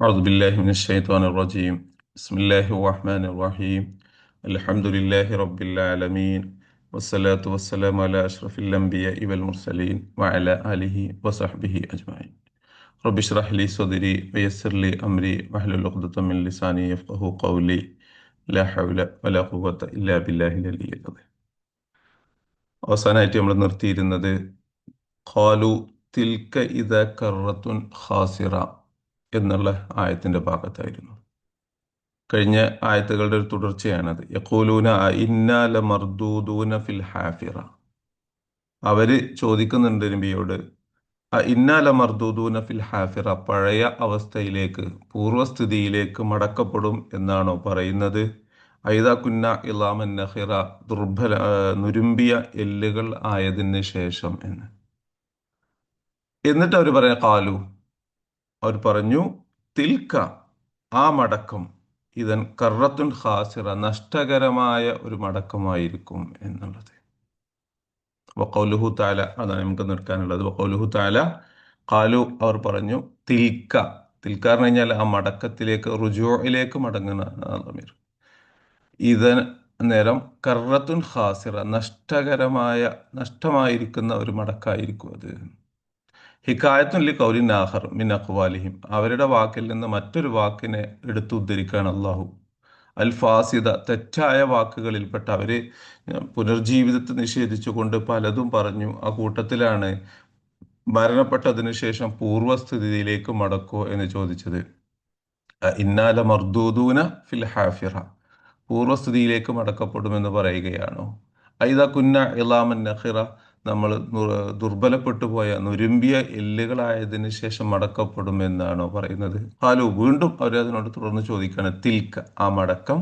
أعوذ بالله من الشيطان الرجيم. بسم الله الرحمن الرحيم. الحمد لله رب العالمين، والصلاة والسلام على أشرف الأنبياء والمرسلين وعلى آله وصحبه أجمعين. رب اشرح لي صدري ويسر لي أمري واحلل عقدة من لساني يفقه قولي. لا حول ولا قوة إلا بالله العلي العظيم. അവസാനമായിട്ട് നമ്മൾ നിർത്തിയിരുന്നത് ഖാലു തിൽക ഇദ കറത്തുൻ ഖാസിറ എന്നുള്ള ആയത്തിന്റെ ഭാഗത്തായിരുന്നു. കഴിഞ്ഞ ആയത്തുകളുടെ ഒരു തുടർച്ചയാണത്. യഖൂലൂന ഇന്നാ ലമർദൂദൂന ഫിൽ ഹാഫിറ. അവര് ചോദിക്കുന്നുണ്ട് നബിയോട്, ഇന്നാ ലമർദൂദൂന ഫിൽ ഹാഫിറ, പഴയ അവസ്ഥയിലേക്ക്, പൂർവസ്ഥിതിയിലേക്ക് മടക്കപ്പെടും എന്നാണോ പറയുന്നത്? ഐദാ കുന്ന ഇളാമൻ നഖിറ, നുരുമ്പിയ എല്ലുകൾ ആയതിന് ശേഷം എന്ന്. എന്നിട്ട് അവർ പറയാ കാലു, അവർ പറഞ്ഞു, തിൽക്ക, ആ മടക്കം, ഇതൻ കറത്തുൻ ഖാസിറ, നഷ്ടകരമായ ഒരു മടക്കമായിരിക്കും എന്നുള്ളത്. വഖൗലുഹു തആല, അതാണ് നമുക്ക് നിർത്താനുള്ളത്. വഖൗലുഹു തആല, ഖാലു, അവർ പറഞ്ഞു, തിൽക്ക, തിൽക്ക എന്ന് കഴിഞ്ഞാൽ ആ മടക്കത്തിലേക്ക്, റുജൂഇലേക്ക് മടങ്ങുന്ന ളമീർ. ഇതൻ നേരം കറത്തുൻ ഖാസിറ, നഷ്ടമായിരിക്കുന്ന ഒരു മടക്കായിരിക്കും അത്. ഹിക്കായത്തുൻ ലി ഖൗലിൻ ആഖർ മിൻ അഖ്വാലിഹിം, അവരുടെ വാക്കിൽ നിന്ന് മറ്റൊരു വാക്കിനെ എടുത്തുദ്ധരിക്കുകയാണ് അള്ളാഹു. അൽ ഫാസിദ, തെറ്റായ വാക്കുകളിൽപ്പെട്ട അവര് പുനർജീവിതത്തെ നിഷേധിച്ചുകൊണ്ട് പലതും പറഞ്ഞു. ആ കൂട്ടത്തിലാണ് മരണപ്പെട്ടതിനു ശേഷം പൂർവ്വസ്ഥിതിയിലേക്ക് മടക്കോ എന്ന് ചോദിച്ചത്. ഇന്നാല മർദൂദൂന ഫിൽ ഹാഫിറ, പൂർവ്വസ്ഥിതിയിലേക്ക് മടക്കപ്പെടുമെന്ന് പറയുകയാണോ? ഐദ കുന്ന ഇളാമൻ നഖിറ, നമ്മൾ ദുർബലപ്പെട്ടു പോയ നുരുമ്പിയ എല്ലുകളായതിനു ശേഷം മടക്കപ്പെടുമെന്നാണോ പറയുന്നത്? ഹാലു, വീണ്ടും അവരതിനോട് തുടർന്ന് ചോദിക്കുകയാണ്, തിൽക്ക, ആ മടക്കം,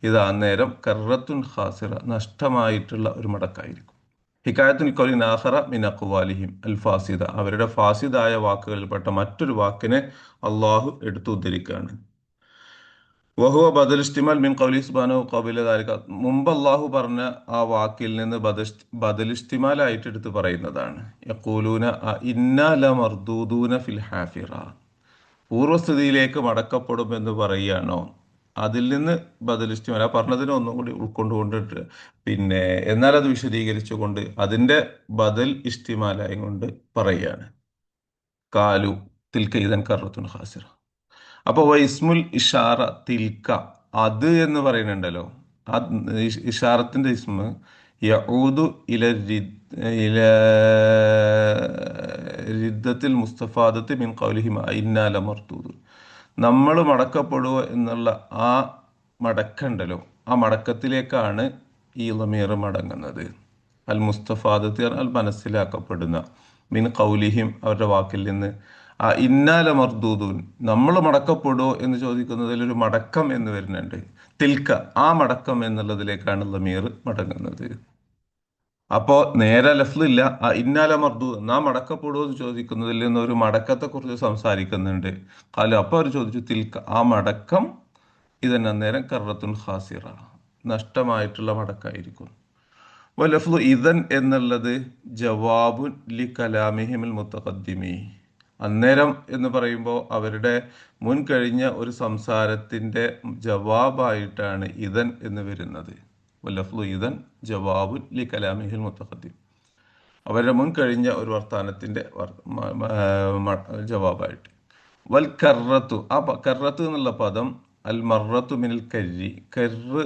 ഇത് അന്നേരം കറത്തുൻ ഖാസിറ, നഷ്ടമായിട്ടുള്ള ഒരു മടക്കായിരിക്കും. ഹിക്കായത്തുൽ ഖൗലിൻ ആഖറ മിൻ അഖ്വാലിഹിം അൽ ഫാസിദ, അവരുടെ ഫാസിദായ വാക്കുകളിൽപ്പെട്ട മറ്റൊരു വാക്കിനെ അള്ളാഹു എടുത്തു ഉദ്ധരിക്കുകയാണ്. വഹുവ ബദൽ ഇസ്തിമാൽ മിൻ ഖൗലി സുബ്ഹാനഹു ഖബല ദാലിക, മുമ്പ് അല്ലാഹു പറഞ്ഞ ആ വാക്കിൽ നിന്ന് ബദൽ ഇസ്തിമാലായിട്ട് എടുത്ത് പറയുന്നതാണ്. യഖൂലൂന ഇന്നാ ലമർദൂദൂന ഫിൽ ഹാഫിറ, പൂർവ്വസ്ഥിതിയിലേക്ക് മടക്കപ്പെടും എന്ന് പറയുകയാണോ? അതിൽ നിന്ന് ബദൽ ഇസ്തിമാൽ, ആ പറഞ്ഞതിനെ ഒന്നും കൂടി ഉൾക്കൊണ്ടുകൊണ്ടിട്ട് എന്നാൽ അത് വിശദീകരിച്ചുകൊണ്ട് അതിന്റെ ബദൽ ഇസ്തിമാലായി കൊണ്ട് പറയുകയാണ്. കാലു തിൽക ഇദൻ കറത്തുൻ ഖാസിറ. അപ്പൊ ഇസ്മുൽ ഇഷാറ തിൽക്ക, അത് എന്ന് പറയുന്നുണ്ടല്ലോ, ആ ഇഷാറത്തിന്റെ ഇസ്മ യഊദു ഇല റിദ്ദത്തിൽ മുസ്തഫാദത്ത് മിൻ ഖൗലിഹിം ഇന്നാ ലമർദൂദ്, നമ്മൾ മടക്കപ്പെടുക എന്നുള്ള ആ മടക്കണ്ടല്ലോ, ആ മടക്കത്തിലേക്കാണ് ഈ ലമീർ മടങ്ങുന്നത്. അൽ മുസ്തഫാദത്ത് പറഞ്ഞാൽ മനസ്സിലാക്കപ്പെടുന്ന, മിൻ ഖൗലിഹിം, അവരുടെ വാക്കിൽ നിന്ന്, ഇന്നാല മർദൂദൂൻ, നമ്മൾ മടക്കപ്പെടുമോ എന്ന് ചോദിക്കുന്നതിൽ ഒരു മടക്കം എന്ന് വരുന്നുണ്ട്. തിൽക്ക, ആ മടക്കം എന്നുള്ളതിലേക്കാണ് ലമീർ മടങ്ങുന്നത്. അപ്പോ നേരെ ലഫ്ലില്ല, ഇന്നാല മർദൂദ്, നാം മടക്കപ്പെടുമോ എന്ന് ചോദിക്കുന്നതിൽ നിന്ന് ഒരു മടക്കത്തെ കുറിച്ച് സംസാരിക്കുന്നുണ്ട്. കാലം, അപ്പൊ അവർ ചോദിച്ചു, തിൽക്ക, ആ മടക്കം, ഇതന്നെ അന്നേരം കറത്തുൻ ഖാസിറ, നഷ്ടമായിട്ടുള്ള മടക്കായിരിക്കും. വലഫ്ലു ഇദൻ എന്നുള്ളത് ജവാബുൻ ലി കലാമിഹിമിൽ മുത്തഖദ്ദിമി, അന്നേരം എന്ന് പറയുമ്പോൾ അവരുടെ മുൻ കഴിഞ്ഞ ഒരു സംസാരത്തിന്റെ ജവാബായിട്ടാണ് ഇദൻ എന്ന് വരുന്നത്. വലഫ്ലു ഇദൻ ജവാബുൻ ലി കലാമിഹിൽ മുത്തഖദ്ദിം, അവരുടെ മുൻ കഴിഞ്ഞ ഒരു വർത്താനത്തിന്റെ ജവാബായിട്ട്. വൽ കറത്തു, ആ കറത്ത് എന്നുള്ള പദം അൽ മറത്തു മിനൽ കരി, കര്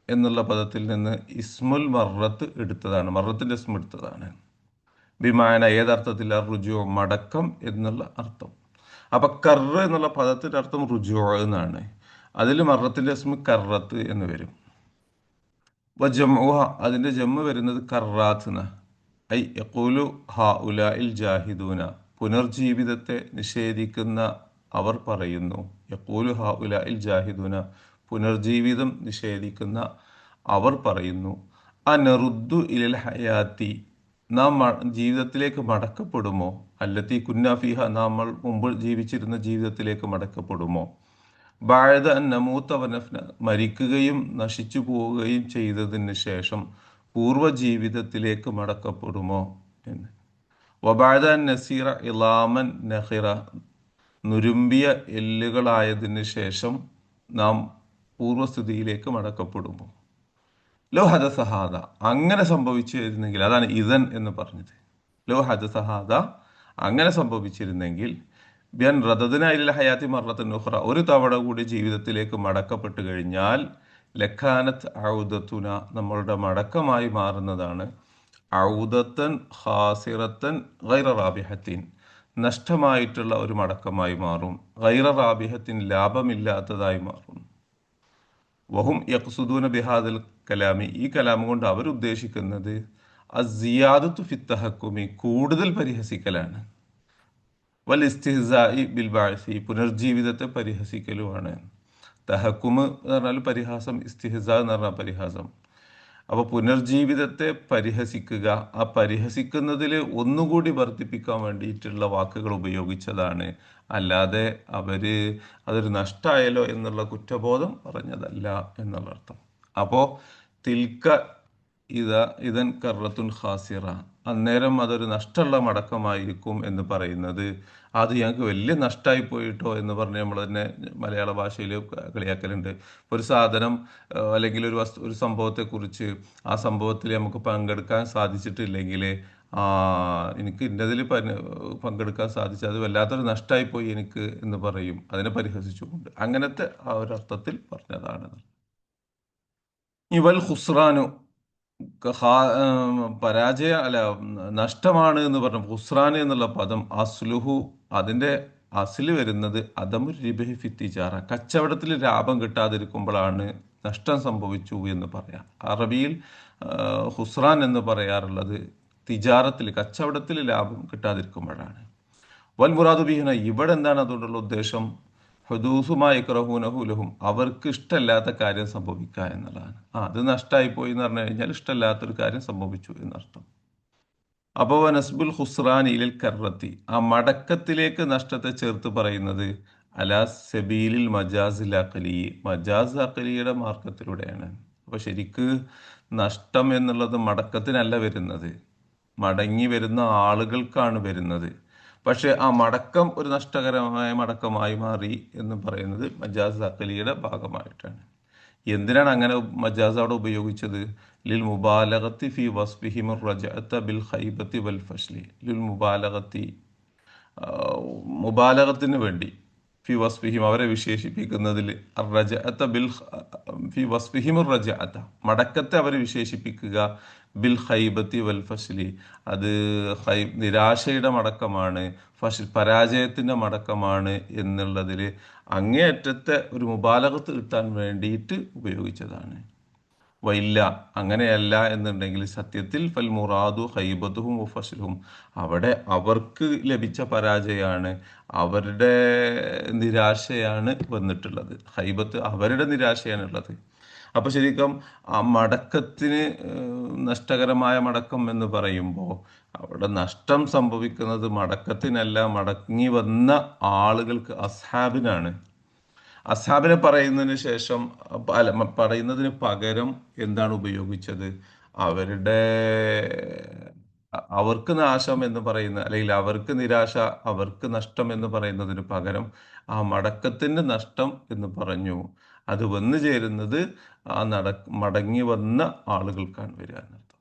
എന്നുള്ള പദത്തിൽ നിന്ന് ഇസ്മുൽ മറത്ത് എടുത്തതാണ്, മറത്തിന്റെ ഇസ്മ എടുത്തതാണ്. ബിമാന, ഏതർത്ഥത്തിൽ? റുജു, മടക്കം എന്നുള്ള അർത്ഥം. അപ്പൊ കറ് എന്നുള്ള പദത്തിന്റെ അർത്ഥം റുജു എന്നാണ്. അതിൽ മറത്തിന്റെ ഇസ്മ കറത്ത് എന്ന് വരും. ജംഉഹ, അതിന്റെ ജമ്മ് വരുന്നത് കറാത്ത് എന്ന. ഐ യഖൂലു ഹഉലാഇൽ ജാഹിദൂന, പുനർജീവിതത്തെ നിഷേധിക്കുന്ന അവർ പറയുന്നു. യഖൂലു ഹഉലാഇൽ ജാഹിദൂന, പുനർജീവിതം നിഷേധിക്കുന്ന അവർ പറയുന്നു. അനറുദ്ദു ഇലൽ ഹയാത്തി, നാം ജീവിതത്തിലേക്ക് മടക്കപ്പെടുമോ? അല്ലത്തി കുന്ന ഫീഹ, നമ്മൾ മുമ്പ് ജീവിച്ചിരുന്ന ജീവിതത്തിലേക്ക് മടക്കപ്പെടുമോ? ബഅദ അൻ നമൂത വനഫ്ന, മരിക്കുകയും നശിച്ചു പോവുകയും ചെയ്തതിന് ശേഷം പൂർവ്വ ജീവിതത്തിലേക്ക് മടക്കപ്പെടുമോ എന്ന്. വബഅദ അൻ നസീറ ഇളാമൻ നഖിറ, നുരുമ്പിയ എല്ലുകളായതിന് ശേഷം നാം പൂർവ്വസ്ഥിതിയിലേക്ക് മടക്കപ്പെടുമോ? ലോ ഹദസഹാദ, അങ്ങനെ സംഭവിച്ചിരുന്നെങ്കിൽ, അതാണ് ഇതൻ എന്ന് പറഞ്ഞത്. ലോ ഹദസഹാദ, അങ്ങനെ സംഭവിച്ചിരുന്നെങ്കിൽ, ബിയൻ റദദിന ഹയാത്തി മറത്തൻ ഉഖ്റ, ഒരു തവണ കൂടി ജീവിതത്തിലേക്ക് മടക്കപ്പെട്ട് കഴിഞ്ഞാൽ, ലഖാനത്ത് ഔദത്തുന, നമ്മളുടെ മടക്കമായി മാറുന്നതാണ് ഔദത്തൻ ഖാസിറത്തൻ ഗൈറ റാബിഹത്തിൻ, നഷ്ടമായിട്ടുള്ള ഒരു മടക്കമായി മാറും. ഗൈറ റാബിഹത്തിൻ, ലാഭമില്ലാത്തതായി മാറും. വഹും യഖ്സുദൂന ബിഹാദൽ കലാമി, ഈ കലാം കൊണ്ട് അവർ ഉദ്ദേശിക്കുന്നത് അസിയാദത്തു ഫിത്തഹക്കുമി, കൂടുതൽ പരിഹസിക്കലാണ്. വൽ ഇസ്തിഹ്സാഇ ബിൽ ബഅസി, പുനർജീവിതത്തെ പരിഹസിക്കലുമാണ്. തഹക്കുമ് എന്ന് പറഞ്ഞാൽ പരിഹാസം, ഇസ്തിഹ്സാ എന്ന് പറഞ്ഞാൽ പരിഹാസം. അപ്പോൾ പുനർജീവിതത്തെ പരിഹസിക്കുക, ആ പരിഹസിക്കുന്നതിൽ ഒന്നുകൂടി വർദ്ധിപ്പിക്കാൻ വേണ്ടിയിട്ടുള്ള വാക്കുകൾ ഉപയോഗിച്ചതാണ്. അല്ലാതെ അവര് അതൊരു നഷ്ടമായല്ലോ എന്നുള്ള കുറ്റബോധം പറഞ്ഞതല്ല എന്നുള്ള അർത്ഥം. അപ്പോൾ തിൽക്ക ഇതൻ കറത്തുൻ ഖാസിറ, അന്നേരം അതൊരു നഷ്ടമുള്ള മടക്കമായിരിക്കും എന്ന് പറയുന്നത്, അത് ഞങ്ങൾക്ക് വലിയ നഷ്ടമായി പോയിട്ടോ എന്ന് പറഞ്ഞ് നമ്മൾ തന്നെ മലയാള ഭാഷയിൽ കളിയാക്കലുണ്ട്. ഒരു സാധനം അല്ലെങ്കിൽ ഒരു സംഭവത്തെക്കുറിച്ച്, ആ സംഭവത്തിൽ നമുക്ക് പങ്കെടുക്കാൻ സാധിച്ചിട്ടില്ലെങ്കിൽ, ആ എനിക്ക് ഇന്നതിൽ പങ്കെടുക്കാൻ സാധിച്ചു, അത് വല്ലാത്തൊരു നഷ്ടമായി പോയി എനിക്ക് എന്ന് പറയും, അതിനെ പരിഹസിച്ചുകൊണ്ട്. അങ്ങനത്തെ ആ ഒരു അർത്ഥത്തിൽ പറഞ്ഞതാണ്. ഇവൽ ഖുസ്റാനു, പരാജയ അല്ല, നഷ്ടമാണ് എന്ന് പറഞ്ഞു. ഖുസ്റാൻ എന്നുള്ള പദം അസ്ലുഹു, അതിൻ്റെ അസില് വരുന്നത് അദമുർ റിബഹി ഫിത്തിജാറ, കച്ചവടത്തിൽ ലാഭം കിട്ടാതിരിക്കുമ്പോഴാണ് നഷ്ടം സംഭവിച്ചു എന്ന് പറയാം. അറബിയിൽ ഖുസ്റാൻ എന്ന് പറയാറുള്ളത് തിജാറത്തിൽ, കച്ചവടത്തിൽ ലാഭം കിട്ടാതിരിക്കുമ്പോഴാണ്. വൽ മുറാദു ബിഹിന, ഇവിടെ എന്താണ് അതുകൊണ്ടുള്ള ഉദ്ദേശം? ഹുദൂസുമായി ക്രഹൂനഹുലഹും, അവർക്ക് ഇഷ്ടമല്ലാത്ത കാര്യം സംഭവിക്കുക എന്നുള്ളതാണ്. അത് നഷ്ടമായി പോയി എന്ന് പറഞ്ഞു കഴിഞ്ഞാൽ ഇഷ്ടമല്ലാത്തൊരു കാര്യം സംഭവിച്ചു എന്നർത്ഥം. അപ്പോൾ നസ്ബുൽ ഖുസ്റാൻ ഇലിൽ കറത്തി, ആ മടക്കത്തിലേക്ക് നഷ്ടത്തെ ചേർത്ത് പറയുന്നത് അലാ സബീലിൽ മജാസിൽ അഖലി, മജാസ് അഖലിയുടെ മാർഗത്തിലൂടെയാണ്. അപ്പോൾ ശരിക്ക് നഷ്ടം എന്നുള്ളത് മടക്കത്തിനല്ല വരുന്നത്, മടങ്ങി വരുന്ന ആളുകൾക്കാണ് വരുന്നത്. പക്ഷെ ആ മടക്കം ഒരു നഷ്ടകരമായ മടക്കമായി മാറി എന്ന് പറയുന്നത് മജാസ് അഖലിയുടെ ഭാഗമായിട്ടാണ്. എന്തിനാണ് അങ്ങനെ മജാസ് അവിടെ ഉപയോഗിച്ചത്? ലിൽ മുബാലഗത്തി ഫി വസ്ഫിഹിം റജഅത ബിൽ ഖൈബത്തി വൽ ഫശ്ലി, ലിൽ മുബാലഗത്തി, മുബാലഗത്തിന് വേണ്ടി, ഫി വസ്ഫിഹിം, അവരെ വിശേഷിപ്പിക്കുന്നതിൽ, റജഅത ബിൽ ഫി വസ്ഫിഹിം റജഅത, മടക്കത്തെ അവർ വിശേഷിപ്പിക്കുക, ബിൽ ഖൈബത്തി വൽ ഫശ്ലി, അത് നിരാശയുടെ മടക്കമാണ്, പരാജയത്തിൻ്റെ മടക്കമാണ് എന്നുള്ളതിൽ അങ്ങേയറ്റത്തെ ഒരു മുബാലഗത്ത് കിട്ടാൻ വേണ്ടിയിട്ട് ഉപയോഗിച്ചതാണ്. വൈല്ല, അങ്ങനെയല്ല എന്നുണ്ടെങ്കിൽ സത്യത്തിൽ ഫൽ മുറാദു ഹൈബത്തുഹും ഫസ്ലുഹും, അവിടെ അവർക്ക് ലഭിച്ച പരാജയമാണ്, അവരുടെ നിരാശയാണ് വന്നിട്ടുള്ളത്. ഹൈബത്ത് അവരുടെ നിരാശയാണുള്ളത്. അപ്പോൾ ശരിക്കും ആ മടക്കത്തിന്, നഷ്ടകരമായ മടക്കം എന്ന് പറയുമ്പോൾ അവിടെ നഷ്ടം സംഭവിക്കുന്നത് മടക്കത്തിനല്ല, മടങ്ങി വന്ന ആളുകൾക്ക്, അസ്ഹാബിനാണ്. അസ്ഹാബിനെ പറയുന്നതിന് ശേഷം, പറയുന്നതിന് പകരം എന്താണ് ഉപയോഗിച്ചത്? അവരുടെ, അവർക്ക് നാശം എന്ന് പറയുന്ന, അല്ലെങ്കിൽ അവർക്ക് നിരാശ, അവർക്ക് നഷ്ടം എന്ന് പറയുന്നതിന് പകരം ആ മടക്കത്തിന്റെ നഷ്ടം എന്ന് പറഞ്ഞു. അത് വന്നു ചേരുന്നത് ആ മടങ്ങി വന്ന ആളുകൾക്കാണ് വരിക എന്നർത്ഥം.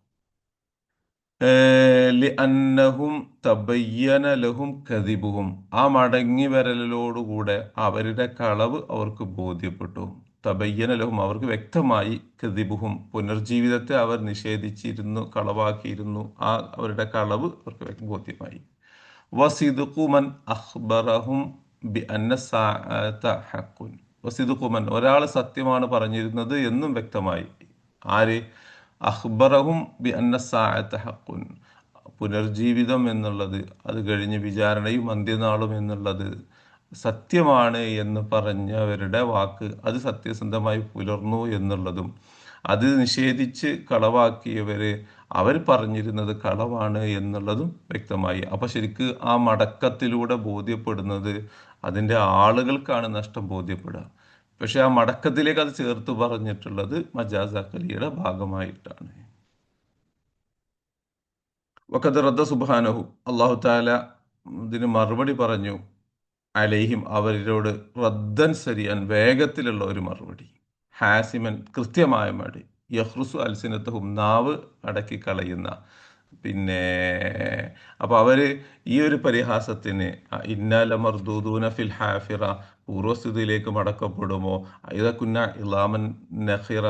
ലിഅന്നഹും തബയ്യന ലഹും കദിബുഹും, ആ മടങ്ങി വരലോടുകൂടെ അവരുടെ കളവ് അവർക്ക് ബോധ്യപ്പെട്ടു. തബയ്യന ലഹും, അവർക്ക് വ്യക്തമായി, കദിബുഹും, പുനർജീവിതത്തെ അവർ നിഷേധിച്ചിരുന്നു, കളവാക്കിയിരുന്നു, ആ അവരുടെ കളവ് അവർക്ക് ബോധ്യമായി. വസിദുഖുമൻ അഖ്ബറഹും ബി അന്ന സാഅത ഹഖുൻ, വസിദുഖുമൻ, ഒരാൾ സത്യമാണ് പറഞ്ഞിരുന്നത് എന്നും വ്യക്തമായി. ആര്? അഖ്ബറഹും ബി അന്ന സാഅത ഹഖുൻ, പുനർജീവിതം എന്നുള്ളത്, അത് കഴിഞ്ഞ് വിചാരണയും അന്ത്യനാളും എന്നുള്ളത് സത്യമാണ് എന്ന് പറഞ്ഞവരുടെ വാക്ക് അത് സത്യസന്ധമായി പുലർന്നു എന്നുള്ളതും, അത് നിഷേധിച്ച് കളവാക്കിയവര് അവർ പറഞ്ഞിരുന്നത് കളവാണ് എന്നുള്ളതും വ്യക്തമായി. അപ്പൊ ശരിക്ക് ആ മടക്കത്തിലൂടെ ബോധ്യപ്പെടുന്നത് അതിൻ്റെ ആളുകൾക്കാണ് നഷ്ടം ബോധ്യപ്പെടുക. പക്ഷെ ആ മടക്കത്തിലേക്ക് അത് ചേർത്ത് പറഞ്ഞിട്ടുള്ളത് മജാസ് അഖലിയുടെ ഭാഗമായിട്ടാണ്. വഖദ് റദ്ദ സുബ്ഹാനഹു, അല്ലാഹു തആല ഇതിന് മറുപടി പറഞ്ഞു. അലൈഹിം അവരോട് റദ്ദൻ സരിയൻ വേഗത്തിലുള്ള ഒരു മറുപടി, ഹാസിമൻ കൃത്യമായ മടി, യഹ്റുസു അൽസിനത്തഹും നാവ് അടക്കി കളയുന്ന. പിന്നെ അപ്പോൾ അവർ ഈ ഒരു പരിഹാസത്തിന് ഇന്നാല മർദൂദൂന ഫിൽ ഹാഫിറ പൂർവസ്ഥിതിയിലേക്ക് മടക്കപ്പെടുമോ, ഇതക്കുന്ന ഇലാമൻ നഖിറ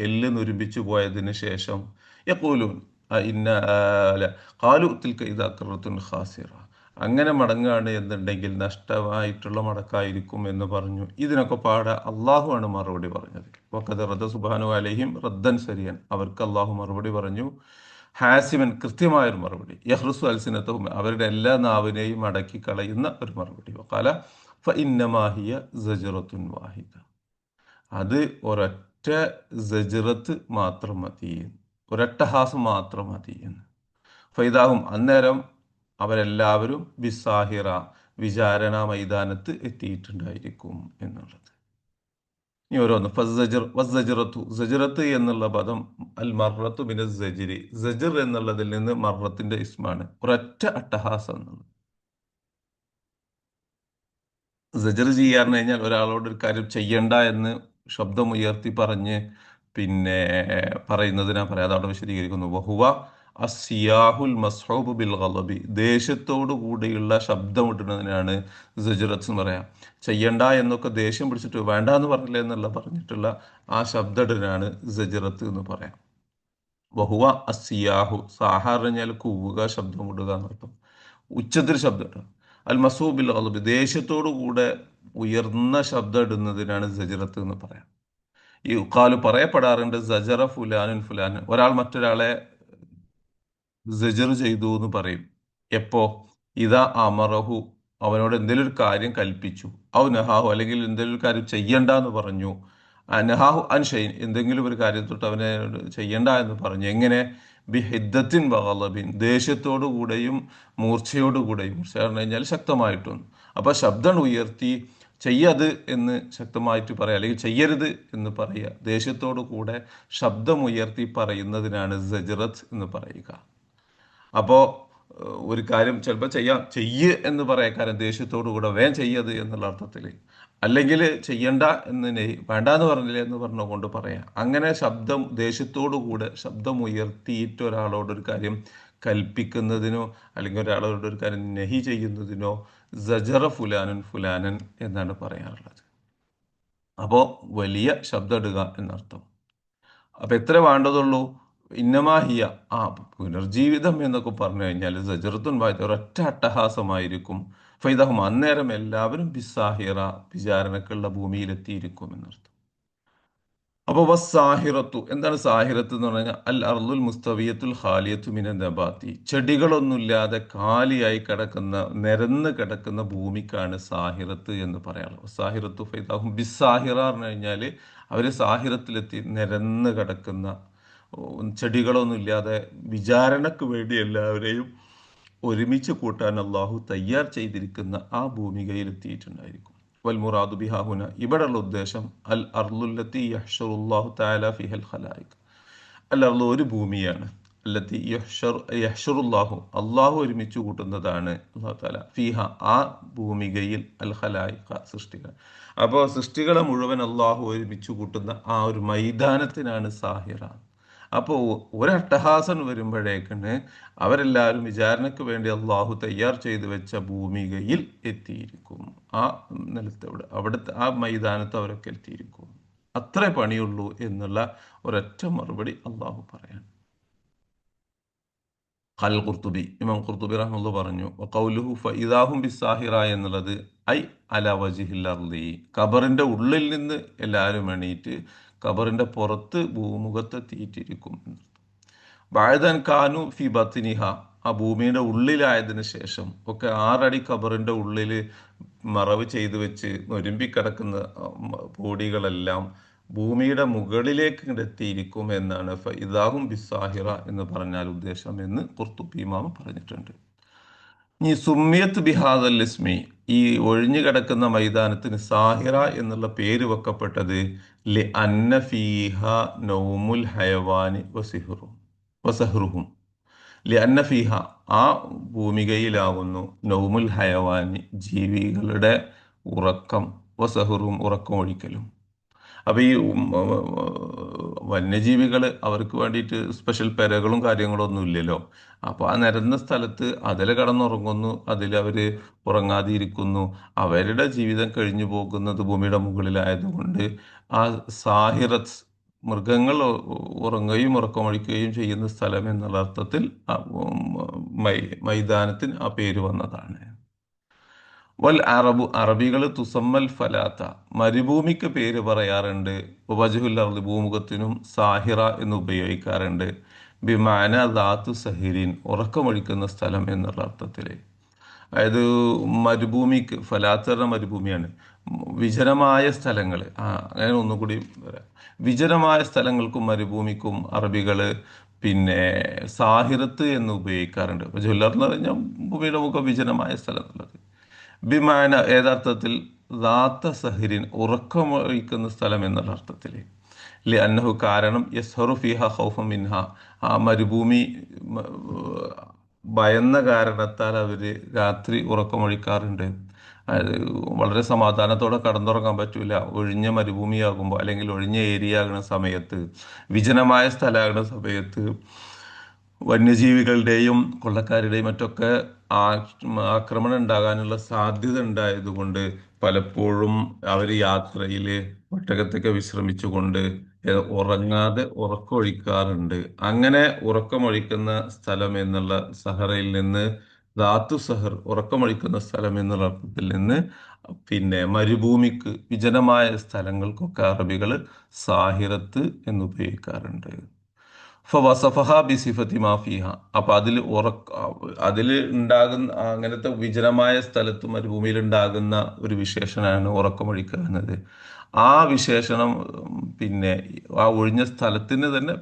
എല്ല് നുരുമ്പിച്ചു പോയതിന് ശേഷം യഖൂലൂൻ ഇന്ന അല്ല ഖാലു തിൽക ഇദാ കറത്തുൻ ഖാസിറ, അങ്ങനെ മടങ്ങുകയാണ് എന്നുണ്ടെങ്കിൽ നഷ്ടമായിട്ടുള്ള മടക്കായിരിക്കും എന്ന് പറഞ്ഞു. ഇതിനൊക്കെ പാടെ അള്ളാഹു ആണ് മറുപടി പറഞ്ഞത്. വഖദ് റദ്ദ സുബ്ഹാനഹു അലൈഹിം റദ്ദൻ സരിയൻ, അവർക്ക് അള്ളാഹു മറുപടി പറഞ്ഞു, ഹാസിമൻ കൃത്യമായൊരു മറുപടി, യഹ്റുസു അൽസിനത്തഹും അവരുടെ എല്ലാ നാവിനെയും അടക്കി കളയുന്ന ഒരു മറുപടി. വഖാല ഫഇന്നമാ ഹിയ സജറത്തുൻ വാഹിദ, അത് ഒരൊറ്റ സജറത്ത് മാത്രം മതി, ഒരട്ടഹാസം മാത്രം മതി എന്ന്. ഫൈദാഹും അന്നേരം അവരെല്ലാവരും ബിസാഹിറ വിചാരണ മൈതാനത്ത് എത്തിയിട്ടുണ്ടായിരിക്കും എന്നുള്ളത്. ഇനി ഓരോന്ന് വസ്സജറത്തു, സജറത്ത് എന്നുള്ള പദം അൽ മർറത്തു മിന സജിരി, സജർ എന്നുള്ളതിൽ നിന്ന് മർറത്തിന്റെ ഇസ്മാണ്, ഒരൊറ്റ അട്ടഹാസം എന്നുള്ളത്. സജർ ചെയ്യാന്ന് കഴിഞ്ഞാൽ ഒരാളോട് ഒരു കാര്യം ചെയ്യണ്ട എന്ന് ശബ്ദം ഉയർത്തി പറഞ്ഞ് പിന്നെ പറയുന്നതിനാ പറയാതെ അവിടെ വിശദീകരിക്കുന്നു. വഹുവ അസിയാഹുൽ മസ്ഹൂബ് ബിൽ ഗളബി, ദേഷ്യത്തോടു കൂടിയുള്ള ശബ്ദമിടുന്നതിനാണ് സജറത്ത് എന്ന് പറയാം. ചെയ്യണ്ട എന്നൊക്കെ ദേഷ്യം പിടിച്ചിട്ട് വേണ്ട എന്ന് പറഞ്ഞില്ല എന്നുള്ള പറഞ്ഞിട്ടുള്ള ആ ശബ്ദത്തിനാണ് സജറത്ത് എന്ന് പറയാം. വഹുവ അസിയാഹു, സാഹാർ പറഞ്ഞാൽ കൂവുക, ശബ്ദമിടുക എന്നർത്ഥം, ഉച്ചത്തിൽ ശബ്ദം ഇടുക. അൽ മസൂബിൽ ഗളബി, ദേഷ്യത്തോടു കൂടെ ഉയർന്ന ശബ്ദം ഇടുന്നതിനാണ് സജറത്ത് എന്ന് പറയാം. ഈ ഉക്കാല് പറയപ്പെടാറുണ്ട് സജറ ഫുലാനുൻ ഫുലാൻ, ഒരാൾ മറ്റൊരാളെ സജർ ചെയ്തു എന്ന് പറയും. എപ്പോ? ഇതാ അമറഹു, അവനോട് എന്തെങ്കിലും ഒരു കാര്യം കൽപ്പിച്ചു, ഔ നഹാഹു അല്ലെങ്കിൽ എന്തെങ്കിലും ഒരു കാര്യം ചെയ്യണ്ട എന്ന് പറഞ്ഞു, നഹാഹു അൻ ഷൈൻ എന്തെങ്കിലും ഒരു കാര്യം തൊട്ട് അവനെ ചെയ്യണ്ട എന്ന് പറഞ്ഞു. എങ്ങനെ? ബി ഹിദ്ദത്തിൻ വഗളബിൻ, ദേഷ്യത്തോടു കൂടെയും മൂർച്ചയോടുകൂടെയും. മൂർച്ച പറഞ്ഞു കഴിഞ്ഞാൽ ശക്തമായിട്ടും. അപ്പൊ ശബ്ദം ഉയർത്തി ചെയ്യത് എന്ന് ശക്തമായിട്ട് പറയുക, അല്ലെങ്കിൽ ചെയ്യരുത് എന്ന് പറയുക, ദേഷ്യത്തോടു കൂടെ ശബ്ദമുയർത്തി പറയുന്നതിനാണ് സജറത്ത് എന്ന് പറയുക. അപ്പോൾ ഒരു കാര്യം ചിലപ്പോൾ ചെയ്യ് എന്ന് പറയാം, കാരണം ദേഷ്യത്തോടു കൂടെ വേഗം ചെയ്യത് എന്നുള്ള അർത്ഥത്തിൽ, അല്ലെങ്കിൽ ചെയ്യണ്ട എന്ന് വേണ്ട എന്ന് പറഞ്ഞില്ലേ എന്ന് പറഞ്ഞുകൊണ്ട് പറയാം. അങ്ങനെ ശബ്ദം ദേഷ്യത്തോടു കൂടെ ശബ്ദം ഉയർത്തിയിട്ട് ഒരാളോടൊരു കാര്യം കൽപ്പിക്കുന്നതിനോ അല്ലെങ്കിൽ ഒരാളോട് ഒരു കാര്യം നഹി ചെയ്യുന്നതിനോ സജറ ഫുലാനൻ ഫുലാനൻ എന്നാണ് പറയാറുള്ളത്. അപ്പോൾ വലിയ ശബ്ദം ഇടുക എന്നർത്ഥം. അപ്പൊ എത്ര വേണ്ടതുള്ളൂ? ഇന്നമാഹിയ, ആ പുനർജീവിതം എന്നൊക്കെ പറഞ്ഞു കഴിഞ്ഞാൽ സജറത്തുൻ വായിത്ത ഒരൊറ്റ അട്ടഹാസമായിരിക്കും. ഫൈദഹും അന്നേരം എല്ലാവരും ബിസാഹിറ വിചാരണക്കുള്ള ഭൂമിയിലെത്തിയിരിക്കും എന്നർത്ഥം. അപ്പോൾ വസ്സാഹിറത്തു, എന്താണ് സാഹിറത്ത് എന്ന് പറഞ്ഞാൽ അൽ അർലുൽ മുസ്തവിയത്തുൽ ഖാലിയത്തു മിന നബാത്തി, ചെടികളൊന്നുമില്ലാതെ കാലിയായി കിടക്കുന്ന നിരന്ന് കിടക്കുന്ന ഭൂമിക്കാണ് സാഹിറത്ത് എന്ന് പറയാനുള്ളത്. സാഹിറത്തു ഫൈദാഹും ബിസാഹിറ പറഞ്ഞു കഴിഞ്ഞാൽ അവർ സാഹിറത്തിലെത്തി നിരന്ന് കിടക്കുന്ന, ചെടികളൊന്നുമില്ലാതെ വിചാരണക്ക് വേണ്ടി എല്ലാവരെയും ഒരുമിച്ച് കൂട്ടാൻ അള്ളാഹു തയ്യാർ ചെയ്തിരിക്കുന്ന ആ ഭൂമികയിലെത്തിയിട്ടുണ്ടായിരിക്കും. വൽ മുറാദു ബിഹാഹുന, ഇവിടെയുള്ള ഉദ്ദേശം അൽ അർലുല്ലത്തി യഹ്ഷറുല്ലാഹു തആല ഫിഹൽ ഖലായിക്, അൽ അർലു ഒരു ഭൂമിയാണ്, അല്ലത്തി യഹ്ഷറുല്ലാഹു അള്ളാഹു ഒരുമിച്ച് കൂട്ടുന്നതാണ് അള്ളാഹു തആല, ഫിഹ ആ ഭൂമികയിൽ അൽ ഖലായിക സൃഷ്ടികൾ. അപ്പോൾ സൃഷ്ടികളെ മുഴുവൻ അള്ളാഹു ഒരുമിച്ച് കൂട്ടുന്ന ആ ഒരു മൈതാനത്തിനാണ് സാഹിറ. അപ്പോൾ ഒരട്ടഹാസൻ വരുമ്പോഴേക്കാണ് അവരെല്ലാവരും വിചാരണയ്ക്ക് വേണ്ടി അള്ളാഹു തയ്യാർ ചെയ്തു വെച്ച ഭൂമികയിൽ എത്തിയിരിക്കും. ആ നിലത്തോട് അവിടുത്തെ ആ മൈതാനത്ത് അവരൊക്കെ എത്തിയിരിക്കും. അത്രേ പണിയുള്ളൂ എന്നുള്ള ഒരൊറ്റ മറുപടി അള്ളാഹു പറയാൻ. ഖൽ ഖുർത്തുബി, ഇമാം ഖുർത്തുബി റഹ്മത്തുള്ളാഹി പറഞ്ഞു, വഖൗലുഹു ഫഇദാഹും ബിസാഹിറ എന്നുള്ളത് ഐ അലാ വജ്ഹിൽ അർളി, ഖബറിന്റെ ഉള്ളിൽ നിന്ന് എല്ലാവരും എണീറ്റ് ഖബറിന്റെ പുറത്ത് ഭൂമുഖത്തെത്തിയിട്ടിരിക്കും. ബഅദൻ കാനു ഫി ബത്നിഹ, ആ ഭൂമിയുടെ ഉള്ളിലായതിനു ശേഷം ഒക്കെ 6 അടി ഖബറിന്റെ ഉള്ളിൽ മറവ് ചെയ്തു വെച്ച് ഒരുമ്പിക്കിടക്കുന്ന പൊടികളെല്ലാം ഭൂമിയുടെ മുകളിലേക്ക് എത്തിയിരിക്കും എന്നാണ് ഫഇദാഹും ബിസാഹിറ എന്ന് പറഞ്ഞാൽ ഉദ്ദേശം എന്ന് ഖുർത്തുബി ഇമാം പറഞ്ഞിട്ടുണ്ട്. ഈ സുമ്മിയത്ത് ബിഹാദൽ ഇസ്മി, ഈ ഒഴിഞ്ഞു കിടക്കുന്ന മൈതാനത്തിന് സാഹിറ എന്നുള്ള പേര് വെക്കപ്പെട്ടത് ലി അന്ന ഫീഹ നൗമുൽ ഹയവാനി വസഹ്റുഹും, ലിഅന്ന ഫീഹ, ആ ഭൂമികയിലാകുന്നു നൗമുൽ ഹയവാനി, ജീവികളുടെ ഉറക്കം, വസഹറും ഉറക്കമൊഴിക്കലും. അപ്പോൾ ഈ വന്യജീവികൾ അവർക്ക് വേണ്ടിയിട്ട് സ്പെഷ്യൽ പെരകളും കാര്യങ്ങളും ഒന്നും ഇല്ലല്ലോ. അപ്പോൾ ആ നിരന്ന സ്ഥലത്ത് അതിൽ കടന്നുറങ്ങുന്നു, അതിൽ അവർ ഉറങ്ങാതെ ഇരിക്കുന്നു. അവരുടെ ജീവിതം കഴിഞ്ഞു പോകുന്നത് ഭൂമിയുടെ മുകളിലായതുകൊണ്ട് ആ സാഹിറത്ത്, മൃഗങ്ങൾ ഉറങ്ങുകയും ഉറക്കമൊഴിക്കുകയും ചെയ്യുന്ന സ്ഥലം എന്നുള്ള അർത്ഥത്തിൽ ആ, മൈതാനത്തിന് ആ പേര് വന്നതാണ്. വൽ അറബു, അറബികൾ തുസമ്മൽ ഫലാത്ത, മരുഭൂമിക്ക് പേര് പറയാറുണ്ട്. വജഹുൽ അർദ്, ഭൂമുഖത്തിനും സാഹിറ എന്ന് ഉപയോഗിക്കാറുണ്ട്. ബിമാന ദാത്തു സഹിരീൻ, ഉറക്കമൊഴിക്കുന്ന സ്ഥലം എന്നുള്ള അർത്ഥത്തിൽ. അതായത് മരുഭൂമിക്ക്, ഫലാത്തറ മരുഭൂമിയാണ്. വിജനമായ സ്ഥലങ്ങൾ, അങ്ങനെ ഒന്നും കൂടി പറയാം. വിജനമായ സ്ഥലങ്ങൾക്കും മരുഭൂമിക്കും അറബികൾ പിന്നെ സാഹിറത്ത് എന്ന് ഉപയോഗിക്കാറുണ്ട്. അപ്പോൾ ജ്വല്ലർ എന്ന് പറഞ്ഞാൽ ഭൂമിയുടെ മുഖം വിജനമായ സ്ഥലം എന്നുള്ളത്. ബിമാന ഏതർത്ഥത്തിൽ? ദാത്ത സഹിരിൻ, ഉറക്കമൊഴിക്കുന്ന സ്ഥലം എന്നുള്ള അർത്ഥത്തിൽ. ലി അന്നഹു, കാരണം യസ്ഹറു ഫിഹ ഖൗഫൻ മിൻഹ, ആ മരുഭൂമി മ, ഭയന്ന കാരണത്താൽ അവർ രാത്രി ഉറക്കമൊഴിക്കാറുണ്ട്. അത് വളരെ സമാധാനത്തോടെ കടന്നുറങ്ങാൻ പറ്റൂല. ഒഴിഞ്ഞ മരുഭൂമിയാകുമ്പോൾ, അല്ലെങ്കിൽ ഒഴിഞ്ഞ ഏരിയ ആകുന്ന സമയത്ത്, വിജനമായ സ്ഥലമാകുന്ന സമയത്ത് വന്യജീവികളുടെയും കൊള്ളക്കാരുടെയും മറ്റൊക്കെ ആക്രമണം ഉണ്ടാകാനുള്ള സാധ്യത ഉണ്ടായതുകൊണ്ട് പലപ്പോഴും അവർ യാത്രയിൽ ഒട്ടകത്തൊക്കെ വിശ്രമിച്ചുകൊണ്ട് ഉറങ്ങാതെ ഉറക്കമൊഴിക്കാറുണ്ട്. അങ്ങനെ ഉറക്കമൊഴിക്കുന്ന സ്ഥലം എന്നുള്ള സഹറയിൽ നിന്ന്, ധാതു സഹർ, ഉറക്കമൊഴിക്കുന്ന സ്ഥലം എന്നുള്ള അർത്ഥത്തിൽ നിന്ന് പിന്നെ മരുഭൂമിക്ക്, വിജനമായ സ്ഥലങ്ങൾക്കൊക്കെ അറബികൾ സാഹിറത്ത് എന്ന് ഉപയോഗിക്കാറുണ്ട്. ഫവസഫഹ ബിസിഫത്തി മാഫിഹ, അപ്പൊ അതിൽ ഉണ്ടാകുന്ന അങ്ങനത്തെ വിജനമായ സ്ഥലത്ത് മരുഭൂമിയിൽ ഉണ്ടാകുന്ന ഒരു വിശേഷണമാണ് ഉറക്കമൊഴിക്കുക എന്നത്. ആ വിശേഷണം പിന്നെ ആ ഒഴിഞ്ഞ സ്ഥലത്തിന് തന്നെ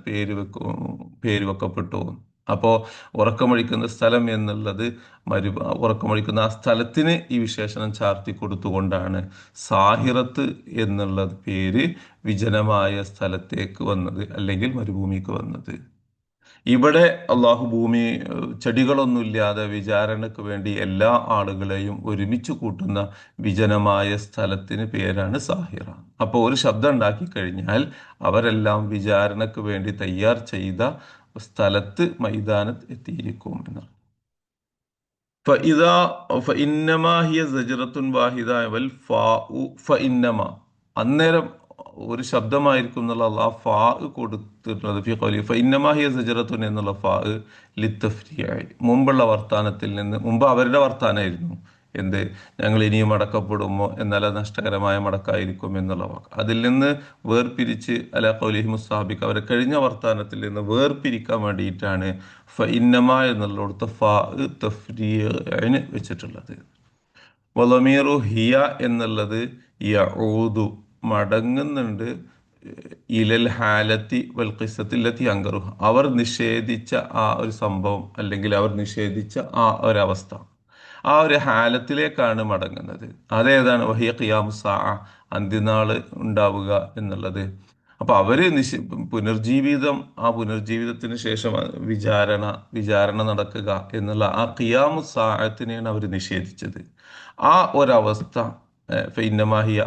പേര് വെക്കപ്പെട്ടു. അപ്പോൾ ഉറക്കമൊഴിക്കുന്ന സ്ഥലം എന്നുള്ളത് മരു ഉറക്കമൊഴിക്കുന്ന ആ സ്ഥലത്തിന് ഈ വിശേഷണം ചാർത്തി കൊടുത്തുകൊണ്ടാണ് സാഹിറത്ത് എന്നുള്ള പേര് വിജനമായ സ്ഥലത്തേക്ക് വന്നത്, അല്ലെങ്കിൽ മരുഭൂമിക്ക് വന്നത്. ഇവിടെ അള്ളാഹു ഭൂമി ചെടികളൊന്നുമില്ലാതെ വിചാരണയ്ക്ക് വേണ്ടി എല്ലാ ആളുകളെയും ഒരുമിച്ച് കൂട്ടുന്ന വിജനമായ സ്ഥലത്തിന് പേരാണ് സാഹിറ. അപ്പോൾ ഒരു ശബ്ദം ഉണ്ടാക്കി കഴിഞ്ഞാൽ അവരെല്ലാം വിചാരണയ്ക്ക് വേണ്ടി തയ്യാർ ചെയ്ത സ്ഥലത്ത്, മൈതാനത്ത് എത്തിയിരിക്കും എന്നാണ്. ഫഇദാ ഫഇന്നമാ ഹിയ സജറത്തുൻ വാഹിദ വൽ ഫാഉ ഫഇന്നമാ, അന്നേരം ഒരു ശബ്ദമായിരിക്കും എന്നുള്ള അള്ളാഹ് ഫാ കൊടുത്തിട്ടുള്ളത്. ഫി ഖൗലി ഫഇന്നമാ ഹിയ സജറത്തുൻ എന്നുള്ള ഫാ ലിത്തഫ്രിയായി, മുമ്പുള്ള വർത്താനത്തിൽ നിന്ന്, മുമ്പ് അവരുടെ വർത്താനമായിരുന്നു എന്ത്, ഞങ്ങൾ ഇനിയും മടക്കപ്പെടുമോ, എന്നാൽ അത് നഷ്ടകരമായ മടക്കായിരിക്കും എന്നുള്ള വാക്ക്. അതിൽ നിന്ന് വേർപിരിച്ച് അല ഖൗലിഹി മുസ്താബിക്ക്, അവരെ കഴിഞ്ഞ വർത്താനത്തിൽ നിന്ന് വേർപിരിക്കാൻ വേണ്ടിയിട്ടാണ് ഫഇന്നമ എന്നുള്ളിടത്ത് ഫാ തഫ്രീന് വെച്ചിട്ടുള്ളത്. വലമീറു ഹിയ എന്നുള്ളത് യഊദു, മടങ്ങുന്നുണ്ട്, ഇലൽ ഹാലത്തി വൽ ഖിസ്സത്തില്ലത്തി അങ്കറുഹ, അവർ നിഷേധിച്ച ആ ഒരു സംഭവം, അല്ലെങ്കിൽ അവർ നിഷേധിച്ച ആ ഒരവസ്ഥ, ആ ഒരു ഹാലത്തിലേക്കാണ് മടങ്ങുന്നത്. അതേതാണ്? വഹിയ ഖിയാമുസ്സാ, അന്ത്യനാള് ഉണ്ടാവുക എന്നുള്ളത്. അപ്പൊ അവര് പുനർജീവിതം, ആ പുനർജീവിതത്തിന് ശേഷം വിചാരണ നടക്കുക എന്നുള്ള ആ ഖിയാമുസ്സാഅത്തിനെയാണ് അവർ നിഷേധിച്ചത്. ആ ഒരവസ്ഥ ഫൈനമാഹിയ,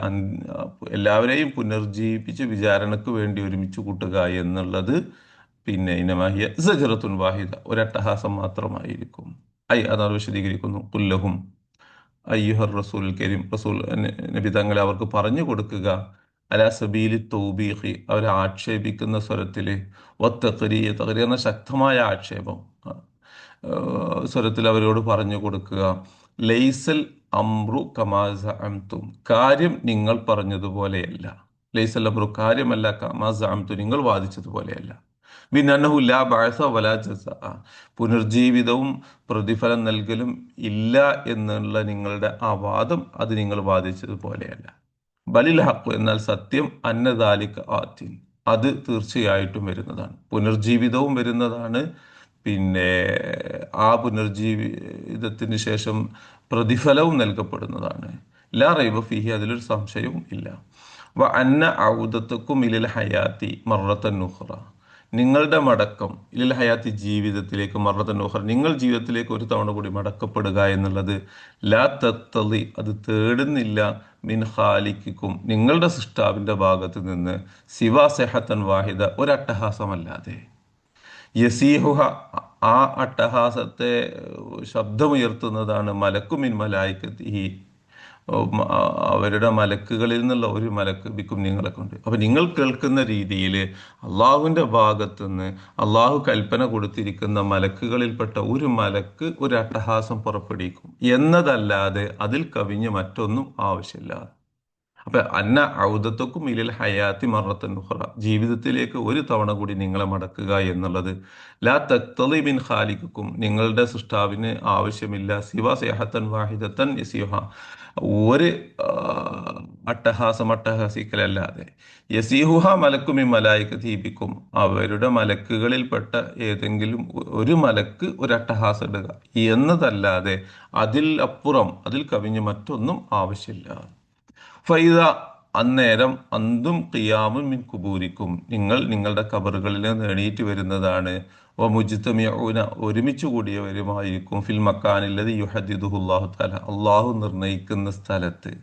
എല്ലാവരെയും പുനർജീവിപ്പിച്ച് വിചാരണക്ക് വേണ്ടി ഒരുമിച്ച് കൂട്ടുക എന്നുള്ളത് പിന്നെ ഇനമാഹിയ സജറത്തുൻ വാഹിദ, ഒരട്ടഹാസം മാത്രമായിരിക്കും. അതാണ് വിശദീകരിക്കുന്നു. കുല്ലഹും അയ്യുഹർ റസൂൽ കരീം, റസൂൽ നബി തങ്ങളെ അവർക്ക് പറഞ്ഞു കൊടുക്കുക, അലാ സബീലി തൗബീഖി, അവരെ ആക്ഷേപിക്കുന്ന സ്വരത്തിൽ, തഖ്രീ എന്ന ശക്തമായ ആക്ഷേപം സ്വരത്തിൽ അവരോട് പറഞ്ഞു കൊടുക്കുക. ലൈസൽ അംറു കമാ സഅംതും, കാര്യം നിങ്ങൾ പറഞ്ഞതുപോലെയല്ല. ലൈസൽ അംറു, കാര്യമല്ല, കമാ സഅംതു, നിങ്ങൾ വാദിച്ചതുപോലെയല്ല. ബിന്നഹു ലാ ബഅസ വലാ ജസാഅ, പുനർജീവിതവും പ്രതിഫലം നൽകലും ഇല്ല എന്നുള്ള നിങ്ങളുടെ ആ വാദം, അത് നിങ്ങൾ വാദിച്ചതുപോലെയല്ല. ബലിൽ ഹഖ്, എന്നാൽ സത്യം, അന്നദാലിക ആത്തിൻ, അത് തീർച്ചയായിട്ടും വരുന്നതാണ്. പുനർജീവിതവും വരുന്നതാണ്, പിന്നെ ആ പുനർജീവിതത്തിന് ശേഷം പ്രതിഫലവും നൽകപ്പെടുന്നതാണ്. ലാ റൈബ ഫീഹി, അതിലൊരു സംശയവും ഇല്ല. വ അന്ന ഔദത്തുക്കും ഇലൽ ഹയാത്തി മറത്തൻ ഉഖ്റ, നിങ്ങളുടെ മടക്കം ഇലിൽ ഹയാത്തി ജീവിതത്തിലേക്ക് മറത്തൻ ഉഖറ, നിങ്ങൾ ജീവിതത്തിലേക്ക് ഒരു തവണ കൂടി മടക്കപ്പെടുക എന്നുള്ളത് ലാ തത്തലി, അത് തേടുന്നില്ല, മിൻ ഖാലിക്കും, നിങ്ങളുടെ സൃഷ്ടാവിൻ്റെ ഭാഗത്ത് നിന്ന്, സിവാ സെഹത്തൻ വാഹിദ, ഒരു അട്ടഹാസമല്ലാതെ. യസീഹുഹ, ആ അട്ടഹാസത്തെ ശബ്ദമുയർത്തുന്നതാണ് മലക്കുമിൻ മലായിക്കത്തിഹി, അവരുടെ മലക്കുകളിൽ നിന്നുള്ള ഒരു മലക്ക് ബിക്കും നിങ്ങളെ കൊണ്ട്. അപ്പൊ നിങ്ങൾ കേൾക്കുന്ന രീതിയിൽ അള്ളാഹുവിന്റെ ഭാഗത്തുനിന്ന് അള്ളാഹു കൽപ്പന കൊടുത്തിരിക്കുന്ന മലക്കുകളിൽപ്പെട്ട ഒരു മലക്ക് ഒരു അട്ടഹാസം പുറപ്പെടുവിക്കും എന്നതല്ലാതെ അതിൽ കവിഞ്ഞ് മറ്റൊന്നും ആവശ്യമില്ല. അപ്പൊ അന്ന ഔദത്തക്കും ഇലിൽ ഹയാത്തി മറത്തൻ ഉഖറ, ജീവിതത്തിലേക്ക് ഒരു തവണ കൂടി നിങ്ങളെ മടക്കുക എന്നുള്ളത് ലാ തക്തളി മിൻ ഖാലിക്കും, നിങ്ങളുടെ സൃഷ്ടാവിന് ആവശ്യമില്ല, സിവ സെഹത്തൻ വാഹിദത്തൻ യസിഹ, ഒരു അട്ടഹാസിക്കലല്ലാതെ, യസീഹുഹ മലക്കുമി മലായിക ദീപിക്കും, അവരുടെ മലക്കുകളിൽപ്പെട്ട ഏതെങ്കിലും ഒരു മലക്ക് ഒരു അട്ടഹാസം ഇടുക എന്നതല്ലാതെ അതിൽ അപ്പുറം അതിൽ കവിഞ്ഞ് മറ്റൊന്നും ആവശ്യമില്ല. ഫൈദ, അന്നേരം അന്തും ഖിയാമുൻ മിൻ കുബൂരിക്കും, നിങ്ങൾ നിങ്ങളുടെ കബറുകളിൽ നിന്ന് എണീറ്റ് വരുന്നതാണ്, വ മുജ്തമിഊന, ഒരുമിച്ച് കൂടിയവരുമായിരിക്കും, ഫിൽ മക്കാനില്ലതി യുഹദ്ദിദുഹുല്ലാഹു തആല, അള്ളാഹു നിർണയിക്കുന്ന സ്ഥലത്ത്.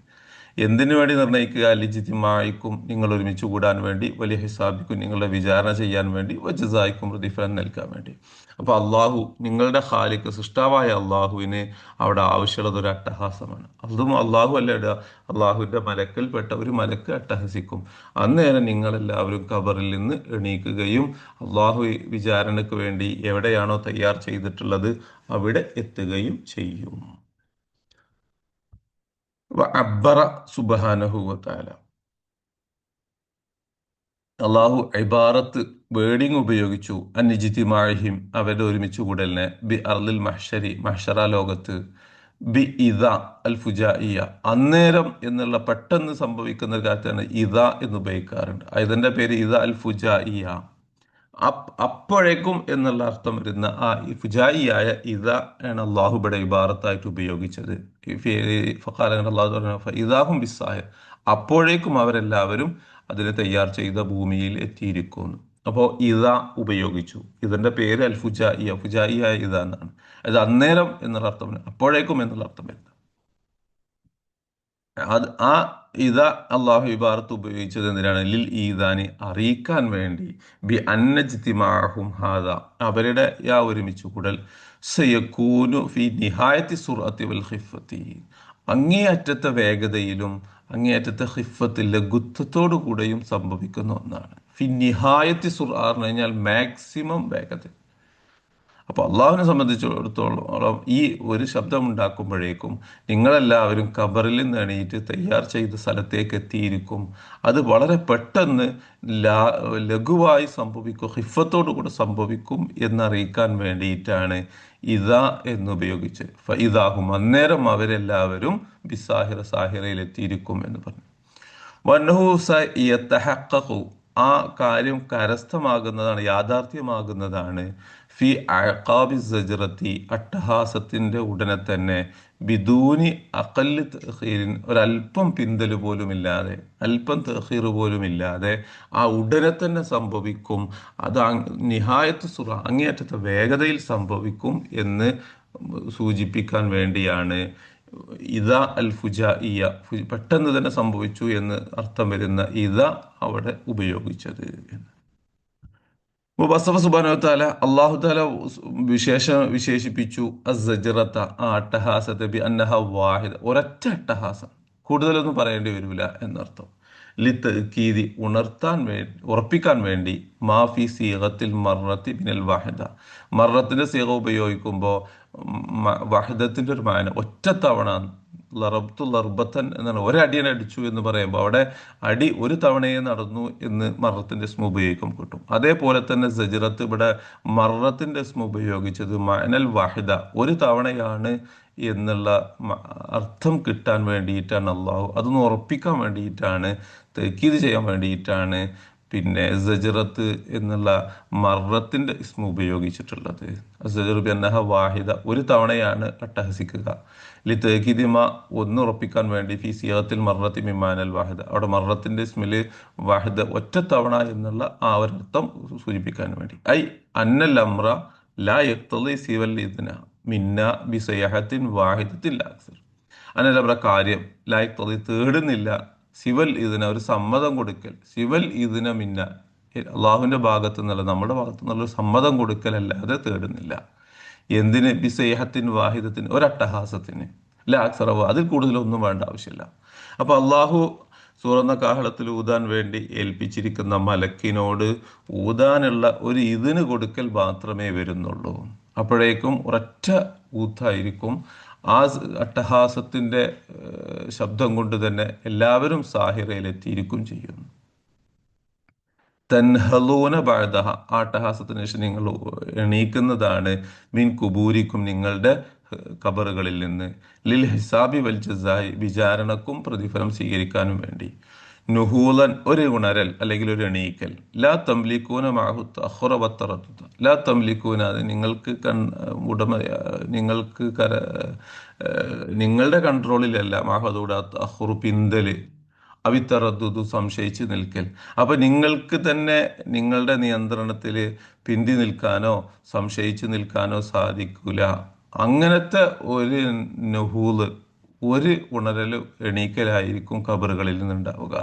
എന്തിനു വേണ്ടി നിർണയിക്കുക? ലിജിത്തിമായിക്കും, നിങ്ങൾ ഒരുമിച്ച് കൂടാൻ വേണ്ടി, വലിയ ഹിസാബിക്കും, നിങ്ങളുടെ വിചാരണ ചെയ്യാൻ വേണ്ടി, വജസായിക്കും, പ്രതിഫലം നൽകാൻ വേണ്ടി. അപ്പൊ അള്ളാഹു, നിങ്ങളുടെ ഖാലിക്ക് സൃഷ്ടാവായ അള്ളാഹുവിന് അവിടെ ആവശ്യമുള്ളത് ഒരു അട്ടഹാസമാണ്. അതും അള്ളാഹു അല്ല ഇടുക, അള്ളാഹുവിന്റെ മലക്കിൽപ്പെട്ട ഒരു മലക്ക് അട്ടഹസിക്കും. അന്നേരം നിങ്ങളെല്ലാവരും ഖബറിൽ നിന്ന് എണീക്കുകയും അള്ളാഹു വിചാരണയ്ക്ക് വേണ്ടി എവിടെയാണോ തയ്യാർ ചെയ്തിട്ടുള്ളത് അവിടെ എത്തുകയും ചെയ്യും. അബ്ബറ സുബ്ഹാനഹു വ തആല, അള്ളാഹു ഇബാറത്ത് വേർഡിങ് ഉപയോഗിച്ചു, അന്നിജിത്തിമാഹിം, അവരുടെ ഒരുമിച്ച് കൂടലിനെ, ബി അർലിൽ മഹ്ശരി, മഹ്ശറ ലോകത്ത്, ബി ഇദ അൽ ഫുജായിയ, അന്നേരം എന്നുള്ള പെട്ടെന്ന് സംഭവിക്കുന്ന ഒരു കാര്യത്താണ് ഇദ എന്ന് ഉപയോഗിക്കാറുണ്ട്. ഇതിന്റെ പേര് ഇദ അൽ ഫുജായിയ, അപ്പോഴേക്കും എന്നുള്ള അർത്ഥം വരുന്ന ആ ഫുജായിയായ ഇദ ആണ് അള്ളാഹു ഇവിടെ ഇബാറത്തായിട്ട് ഉപയോഗിച്ചത്. ഇദാഹും ബിസ്സാഹിർ, അപ്പോഴേക്കും അവരെല്ലാവരും അതിനെ തയ്യാർ ചെയ്ത ഭൂമിയിൽ എത്തിയിരിക്കുന്നു. അപ്പോൾ ഇദ ഉപയോഗിച്ചു. ഇതിന്റെ പേര് അൽ ഫുജായിയ, ഫുജായിയായ ഇദ എന്നാണ്. അത് അന്നേരം എന്നുള്ള അർത്ഥം, അപ്പോഴേക്കും എന്നുള്ള അർത്ഥം വരുന്നത്. അത് ആ ഇത അള്ളാഹു ഇബാറത്ത് ഉപയോഗിച്ചത് എന്തിനാണ്? ലിൽ ഈദാനി, അറിയിക്കാൻ വേണ്ടി, ബി അന്നജ്തിമാഹും ഹാദ, അവരുടെ യാ ഒരുമിച്ച് കൂടൽ, സയകൂനു ഫി നിഹായത്തി സുർഅത്തി വൽ ഖിഫത്തി, അങ്ങേയറ്റത്തെ വേഗതയിലും അങ്ങേയറ്റത്തെ ഖിഫത്തിൽ ലഘുത്വത്തോടു കൂടെയും സംഭവിക്കുന്ന ഒന്നാണ്. ഫി നിഹായത്തി സുർ എന്ന് കഴിഞ്ഞാൽ മാക്സിമം വേഗത. അപ്പോൾ അള്ളാഹുവിനെ സംബന്ധിച്ചിടത്തോളം ഈ ഒരു ശബ്ദം ഉണ്ടാക്കുമ്പോഴേക്കും നിങ്ങളെല്ലാവരും ഖബറിൽ നിന്ന് എണീറ്റ് തയ്യാർ ചെയ്ത സ്ഥലത്തേക്ക് എത്തിയിരിക്കും. അത് വളരെ പെട്ടെന്ന് ലഘുവായി സംഭവിക്കും, ഹിഫത്തോടു കൂടെ സംഭവിക്കും എന്നറിയിക്കാൻ വേണ്ടിയിട്ടാണ് ഇദാ എന്നുപയോഗിച്ച്. ഇദാഹും, അന്നേരം അവരെല്ലാവരും ബിസാഹിറ, സാഹിറയിൽ എത്തിയിരിക്കും എന്ന് പറഞ്ഞു. വന്നഹു സയതഹഖഖു, ആ കാര്യം കരസ്ഥമാകുന്നതാണ്, യാഥാർത്ഥ്യമാകുന്നതാണ്, ഫി അഖാബി സജ്റത്തി, അട്ടഹാസത്തിന്റെ ഉടനെ തന്നെ, ബിദൂനി അഖല്ലി തഖീറിൻ, ഒരല്പം പിന്തൽ പോലുമില്ലാതെ, അല്പം തഖീർ പോലുമില്ലാതെ ആ ഉടനെ തന്നെ സംഭവിക്കും. അത് നിഹായത്ത് സുറ, അങ്ങേയറ്റത്തെ വേഗതയിൽ സംഭവിക്കും എന്ന് സൂചിപ്പിക്കാൻ വേണ്ടിയാണ് ഇദ അൽ ഫുജായിയ, പെട്ടെന്ന് തന്നെ സംഭവിച്ചു എന്ന് അർത്ഥം വരുന്ന ഇദ അവിടെ ഉപയോഗിച്ചത്. വസഫ സുബ്ഹാനഹു വ തആല, അല്ലാഹു തആല വിശേഷിപ്പിച്ചു അസ്സജ്റത, ആ അട്ടഹാസത്തെ, ബി അന്നഹ വാഹിദ, ഒരൊറ്റ അട്ടഹാസം, കൂടുതലൊന്നും പറയേണ്ടി വരില്ല എന്നർത്ഥം. ലിതഅകീദി, ഉണർത്താൻ വേണ്ടി, ഉറപ്പിക്കാൻ വേണ്ടി, മാഫി സീഗത്തിൽ മർറത്തി ബിനൽ വാഹിദ, മർറത്തിന്റെ സീഗ ഉപയോഗിക്കുമ്പോൾ വഹദത്തിന്റെ ഒരു മാന, ഒറ്റത്തവണ, ലറബ്തു ലർബത്തൻ എന്നാണ്, ഒരടിയനെ അടിച്ചു എന്ന് പറയുമ്പോൾ അവിടെ അടി ഒരു തവണയെ നടന്നു എന്ന് മറത്തിന്റെ സ്മ ഉപയോഗിക്കും കിട്ടും. അതേപോലെ തന്നെ സജ്റത്ത്, ഇവിടെ മറത്തിന്റെ സ്മ ഉപയോഗിച്ചത് മഅനൽ വാഹിദ, ഒരു തവണയാണ് എന്നുള്ള അർത്ഥം കിട്ടാൻ വേണ്ടിയിട്ടാണ് അള്ളാഹു, അതൊന്ന് ഉറപ്പിക്കാൻ വേണ്ടിയിട്ടാണ്, തക്കീത് ചെയ്യാൻ വേണ്ടിയിട്ടാണ് പിന്നെ സജറത്ത് എന്നുള്ള മറത്തിന്റെ ഇസ്മ ഉപയോഗിച്ചിട്ടുള്ളത്. സജറു ബിഅന്നഹ വാഹിദ, ഒരു തവണയാണ് അട്ടഹസിക്കുക. ലിതഅകീദിമ, ഒന്ന് ഉറപ്പിക്കാൻ വേണ്ടി, ഫി സിയാത്തിൽ മറത്തി മിമാനൽ വാഹിദ, അവിടെ മറത്തിന്റെ ഇസ്മില് വാഹിദ ഒറ്റ തവണ എന്നുള്ള ആ ഒരർത്ഥം സൂചിപ്പിക്കാൻ വേണ്ടി. ഐ അന്നൽ അമ്ര ലാ യഖ്തളി സിവൽ ഇദ്ന മിന്ന ബിസയഹത്തിൻ വാഹിദത്തിൻ ലാ അക്സർ. അനലബ്ര കാര്യം ലായക് തൊതി തേടുന്നില്ല, സിവൽ ഇതിന ഒരു സമ്മതം കൊടുക്കൽ, സിവൽ ഇതിന മിന്ന അള്ളാഹുവിന്റെ ഭാഗത്തു നിന്നുള്ള, നമ്മുടെ ഭാഗത്തു നിന്നുള്ള ഒരു സമ്മതം കൊടുക്കലല്ലാതെ തേടുന്നില്ല. എന്തിന്? ബിസൈഹത്തിൻ വാഹിദത്തിന്, ഒരട്ടഹാസത്തിന്, ലാക്സറവ്, അതിൽ കൂടുതലൊന്നും വേണ്ട ആവശ്യമില്ല. അപ്പൊ അള്ളാഹു തുറന്ന കാഹളത്തിൽ ഊതാൻ വേണ്ടി ഏൽപ്പിച്ചിരിക്കുന്ന മലക്കിനോട് ഊതാനുള്ള ഒരു ഇതിന് കൊടുക്കൽ മാത്രമേ വരുന്നുള്ളൂ. അപ്പോഴേക്കും ഒരൊറ്റ ഊത്തായിരിക്കും. ആ അട്ടഹാസത്തിന്റെ ശബ്ദം കൊണ്ട് തന്നെ എല്ലാവരും സാഹിറയിലെത്തിയിരിക്കും ചെയ്യും. തൻഹലൂന ബഅദഹ, ആ അട്ടഹാസത്തിന് ശേഷം നിങ്ങൾ എണീക്കുന്നതാണ്, മിൻ കുബൂരിക്കും, നിങ്ങളുടെ ഖബറുകളിൽ നിന്ന്, ലിൽ ഹിസാബി വൽ ജസായി, വിചാരണക്കും പ്രതിഫലം സ്വീകരിക്കാനും വേണ്ടി. നുഹൂലൻ, ഒരു ഉണരൽ അല്ലെങ്കിൽ ഒരു എണീക്കൽ. ലാ തംലിക്കൂന മാഹു തഖറ വത്തറദ്ദുദ, ലാ തംലിക്കൂന, അത് നിങ്ങൾക്ക് ഉടമ, നിങ്ങൾക്ക് നിങ്ങളുടെ കൺട്രോളിലല്ല, മാഹദൂട തഖറു, പിന്തല്, അവിത്തറദ്ദുദു, സംശയിച്ച് നിൽക്കൽ. അപ്പൊ നിങ്ങൾക്ക് തന്നെ നിങ്ങളുടെ നിയന്ത്രണത്തിൽ പിന്തി നിൽക്കാനോ സംശയിച്ച് നിൽക്കാനോ സാധിക്കൂല. അങ്ങനത്തെ ഒരു നുഹൂല്, ഒരു ഉണരല്, എണീക്കലായിരിക്കും ഖബറുകളിൽ നിന്നുണ്ടാവുക.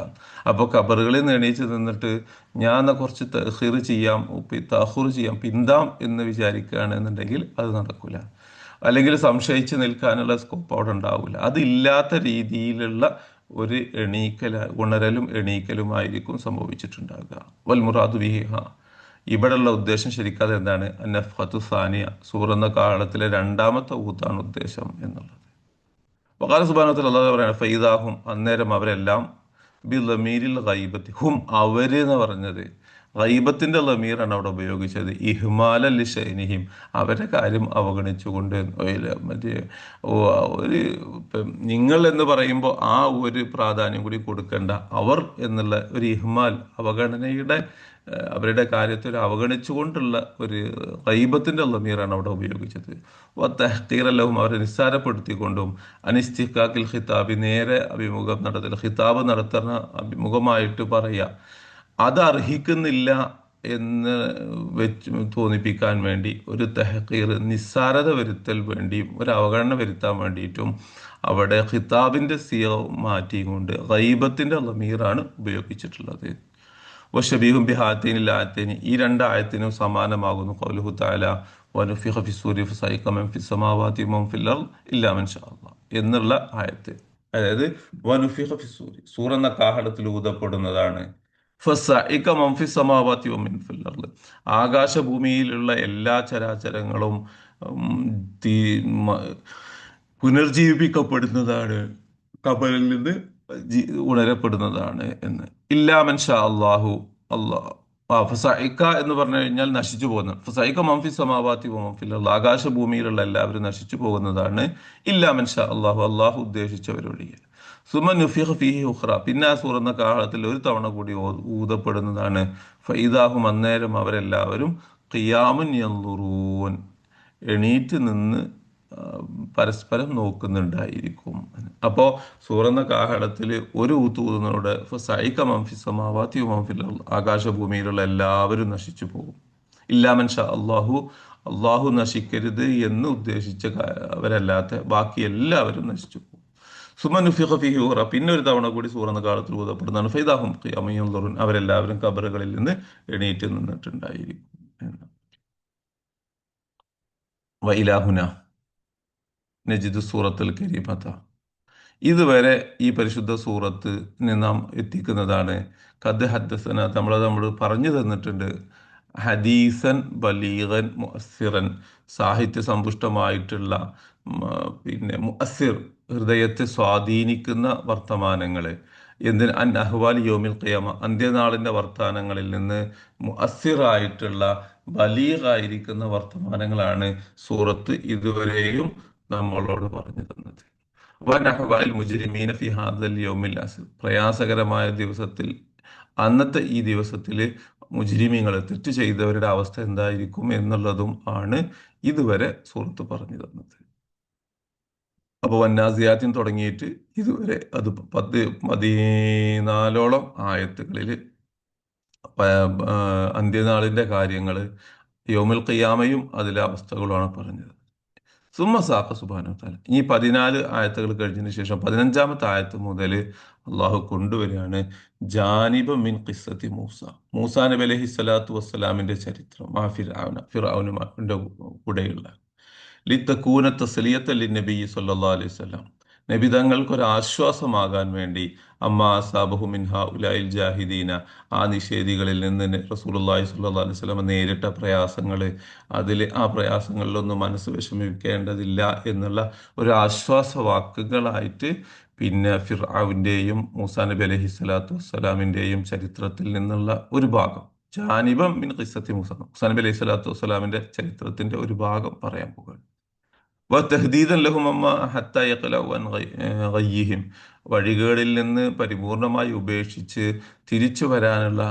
അപ്പോൾ ഖബറുകളിൽ നിന്ന് എണീച്ച് നിന്നിട്ട് ഞാൻ കുറച്ച് തഹീർ ചെയ്യാം, തഹൂർ ചെയ്യാം, പിന്താം എന്ന് വിചാരിക്കുകയാണെന്നുണ്ടെങ്കിൽ അത് നടക്കൂല. അല്ലെങ്കിൽ സംശയിച്ച് നിൽക്കാനുള്ള സ്കോപ്പ് അവിടെ ഉണ്ടാവില്ല. അതില്ലാത്ത രീതിയിലുള്ള ഒരു ഉണരലും എണീക്കലുമായിരിക്കും സംഭവിച്ചിട്ടുണ്ടാകുക. വൽ മുറാദു ബിഹിഹ, ഇവിടെയുള്ള ഉദ്ദേശം ശരിക്കാതെ എന്താണ്? അന്നഫത്തു സാനിയ, സൂറെന്ന കാലത്തിലെ രണ്ടാമത്തെ ഊത്താണ് ഉദ്ദേശം എന്നുള്ളത്. വഖാല സുബ്ഹാനഹു വ തആല, അല്ലാഹു പറയുന്നത്, ഫൈദാഹും, അന്നേരം അവരെല്ലാം, ബി ലമീരിൽ ഗൈബത്തി, ഹും, അവര് എന്ന് പറഞ്ഞത് ഗൈബത്തിന്റെ ലമീറാണ് അവിടെ ഉപയോഗിച്ചത്. ഇഹ്മാല ലിശൈനിഹിം, അവരുടെ കാര്യം അവഗണിച്ചുകൊണ്ട്, മറ്റേ ഒരു നിങ്ങൾ എന്ന് പറയുമ്പോൾ ആ ഒരു പ്രാധാന്യം കൂടി കൊടുക്കേണ്ട, അവർ എന്നുള്ള ഒരു ഇഹ്മാൽ, അവഗണനയുടെ, അവരുടെ കാര്യത്തിൽ അവഗണിച്ചുകൊണ്ടുള്ള ഒരു ഗൈബത്തിന്റെ ലമീറാണ് അവിടെ ഉപയോഗിച്ചത്. തഹ്ഖീറല്ലഹും, അവരെ നിസ്സാരപ്പെടുത്തിക്കൊണ്ടും, അനിസ്തിഖാഖിൽ ഖിതാബി, നേരെ അഭിമുഖം നടത്തൽ, ഖിതാബ് നടത്തുന്ന അഭിമുഖമായിട്ട് പറയുക, അത് അർഹിക്കുന്നില്ല എന്ന് വെച്ച് തോന്നിപ്പിക്കാൻ വേണ്ടി, ഒരു തഹ്ഖീർ, നിസ്സാരത വരുത്തൽ വേണ്ടിയും, ഒരു അവഗണന വരുത്താൻ വേണ്ടിയിട്ടും അവിടെ ഖിതാബിന്റെ സിയ മാറ്റിയും കൊണ്ട് ഗൈബത്തിന്റെ ലമീറാണ് ഉപയോഗിച്ചിട്ടുള്ളത്. വശബീഹും ബിഹാത്തൈനി ലാത്തൈനി, ഈ രണ്ടായത്തിനും സമാനമാകുന്നു ഖൗലുഹു തആല, വനുഫിഖ ഫിസ്സൂരി ഫസൈഖ മൻ ഫിസ്സമാവാതി വമൻ ഫിൽ അർദ് ഇല്ലാ മൻ ശാ അല്ലാഹ് എന്നുള്ള ആയത്ത്. അതായത് വനുഫിഖ ഫിസ്സൂരി, സൂർ എന്ന കാഹളത്തിൽ ഊതപ്പെടുന്നതാണ്. ഫസഇക മൻ ഫിസ്സമാവാതി വമൻ ഫിൽ അർദ്, ആകാശഭൂമിയിലുള്ള എല്ലാ ചരാചരങ്ങളും പുനർജീവിപ്പിക്കപ്പെടുന്നതാണ്, ഖബറിൽ നിന്ന് ഉണരപ്പെടുന്നതാണ് എന്ന്. ഇല്ലാ മൻ ഷാ അല്ലാഹു, അല്ലാഹ്, ഫസഇക എന്ന് പറഞ്ഞു കഴിഞ്ഞാൽ നശിച്ചു പോകുന്നത്. ഫസഇക മൻ ഫിസ് സമാവാതി വമൻ ഫിൽ അർദ്, ആകാശഭൂമിയിലുള്ള എല്ലാവരും നശിച്ചു പോകുന്നതാണ്. ഇല്ലാ മൻ ഷാ അല്ലാഹു, അല്ലാഹു ഉദ്ദേശിച്ചവരൊഴികെ. സുമ നുഫിഖ ഫീഹി ഉഖ്റ, പിന്നെ ആ സൂറന്ന കാലത്തിൽ ഒരു തവണ കൂടി ഊതപ്പെടുന്നതാണ്. ഫഇദാഹും, അന്നേരം അവരെല്ലാവരും ഖിയാമുൻ യൻളുറൂൻ, എണീറ്റ് നിന്ന് പരസ്പരം നോക്കുന്നുണ്ടായിരിക്കും. അപ്പോൾ സൂറന്ന കാഹളത്തിൽ ഒരു ഊതൂതുന്നതോടെ ഫസഇക മൻ ഫിസ് സമാവാതി വമൻ ഫിൽ അർദ്, ആകാശഭൂമിയിലുള്ള എല്ലാവരും നശിച്ചു പോകും. ഇല്ലാ മൻ ഷാ അല്ലാഹു, അള്ളാഹു നശിക്കരുത് എന്ന് ഉദ്ദേശിച്ചവരല്ലാത്ത ബാക്കി എല്ലാവരും നശിച്ചു പോകും. സുമ നുഫിഖ ഫീഹി ഉഖ്റ, പിന്നെ ഒരു തവണ കൂടി സൂറന്ന കാലത്തിൽ ഊതപ്പെടുന്നതാണ്. ഫൈദാഹും ഖിയാമുൻ യൻളുറൂൻ, അവരെല്ലാവരും ഖബറുകളിൽ നിന്ന് എണീറ്റ് നിന്നിട്ടുണ്ടായിരിക്കും എന്ന്. വ ഇലാഹുന നജിദു സൂറത്തുൽ കരീമത, ഇതുവരെ ഈ പരിശുദ്ധ സൂറത്ത് നാം എത്തിക്കുന്നതാണ്. ഖദ് ഹദ്ദസന, നമ്മൾ പറഞ്ഞു തന്നിട്ടുണ്ട്. ഹദീസൻ ബലീഗൻ മുഅസ്സിറൻ, സാഹിത്യ സമ്പുഷ്ടമായിട്ടുള്ള, പിന്നെ മുഅസ്സിർ, ഹൃദയത്തെ സ്വാധീനിക്കുന്ന വർത്തമാനങ്ങൾ. എന്തിന്? അൻ അഹ്വാലി യൗമിൽ ഖിയാമ, അന്ത്യനാളിൻ്റെ വർത്തമാനങ്ങളിൽ നിന്ന് മുഅസ്സിറായിട്ടുള്ള, ബലീഗായിരിക്കുന്ന വർത്തമാനങ്ങളാണ് സൂറത്ത് ഇതുവരെയും നമ്മളോട് പറഞ്ഞു തന്നത്. വൻ അഹ്വാലിൽ മുജ്രിമീന ഫി ഹാദൽ യൗമിൽ അസിർ, പ്രയാസകരമായ ദിവസത്തിൽ അന്നത്തെ ഈ ദിവസത്തിൽ മുജ്രിമീങ്ങൾ തെറ്റ് ചെയ്തവരുടെ അവസ്ഥ എന്തായിരിക്കും എന്നുള്ളതും ആണ് ഇതുവരെ സൂറത്ത് പറഞ്ഞു തന്നത്. അപ്പോൾ വന്നാസിയാത്തിൻ തുടങ്ങിയിട്ട് ഇതുവരെ അത് 14ഓളം ആയത്തുകളിൽ അന്ത്യനാളിന്റെ കാര്യങ്ങൾ, യൗമുൽ ഖിയാമയും അതിലെ അവസ്ഥകളുമാണ് പറഞ്ഞത്. സുമ്മ സാഖ സുബ്ഹാനഹു വതആല ഈ 14 ആയത്തുകൾ കഴിഞ്ഞതിന് ശേഷം 15ാമത്തെ ആയത്ത് മുതൽ അള്ളാഹു കൊണ്ടുവരികയാണ് ജാനിബ മിൻ ഖിസ്സത്തി മൂസ. മൂസാ നബി അലൈഹി സ്വലാത്തു വസ്സലാമിന്റെ ചരിത്രം, ആ ഫിർഔനുമാന്റെ കൂടെയുള്ള ലിത്തക്കൂന തസ്ലിയത്ത ലിന്നബി സല്ലല്ലാഹു അലൈഹി വസല്ലം, നബി തങ്ങൾക്ക് ഒരു ആശ്വാസമാകാൻ വേണ്ടി അമ്മാ അസാബഹു മിൻഹ ഉലൈൽ ജാഹിദീന, ആ നിഷേധികളിൽ നിന്ന് റസൂലുള്ളാഹി സ്വല്ലല്ലാഹു അലൈഹി വസല്ലം നേരിട്ട പ്രയാസങ്ങൾ, ആ പ്രയാസങ്ങളിലൊന്നും മനസ്സ് വിഷമിക്കേണ്ടതില്ല എന്നുള്ള ഒരു ആശ്വാസ വാക്കുകളായിട്ട് പിന്നെ ഫിർഔന്റെയും മൂസാ നബി അലൈഹി സ്വലാത്തു വസ്സലാമിന്റെയും ചരിത്രത്തിൽ നിന്നുള്ള ഒരു ഭാഗം, ജാനിബം മിൻ ഖിസ്സത്തി മൂസാ നബി അലൈഹി സ്വലാത്തു വസ്സലാമിന്റെ ചരിത്രത്തിന്റെ ഒരു ഭാഗം പറയാൻ പോകുകയാണ്. വതഹ്ദീദൻ ലഹും അമ്മ ഹത്താ യഖ്ലഉ അൻ ഗയ്യിഹിം, വഴികളിൽ നിന്ന് പരിപൂർണമായി ഉപേക്ഷിച്ച് തിരിച്ചു വരാനുള്ള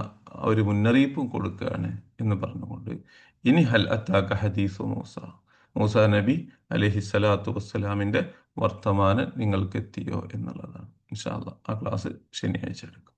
ഒരു മുന്നറിയിപ്പും കൊടുക്കുകയാണ് എന്ന് പറഞ്ഞുകൊണ്ട് ഇനി ഹൽ അത്താക ഹദീസു മൂസ, മൂസാ നബി അലൈഹി സ്വലാത്തു വസ്സലാമിന്റെ വർത്തമാനം നിങ്ങൾക്ക് എത്തിയോ എന്നുള്ളതാണ്. ഇൻഷാ അല്ലാഹ് ആ ക്ലാസ് ശനിയാഴ്ച എടുക്കും.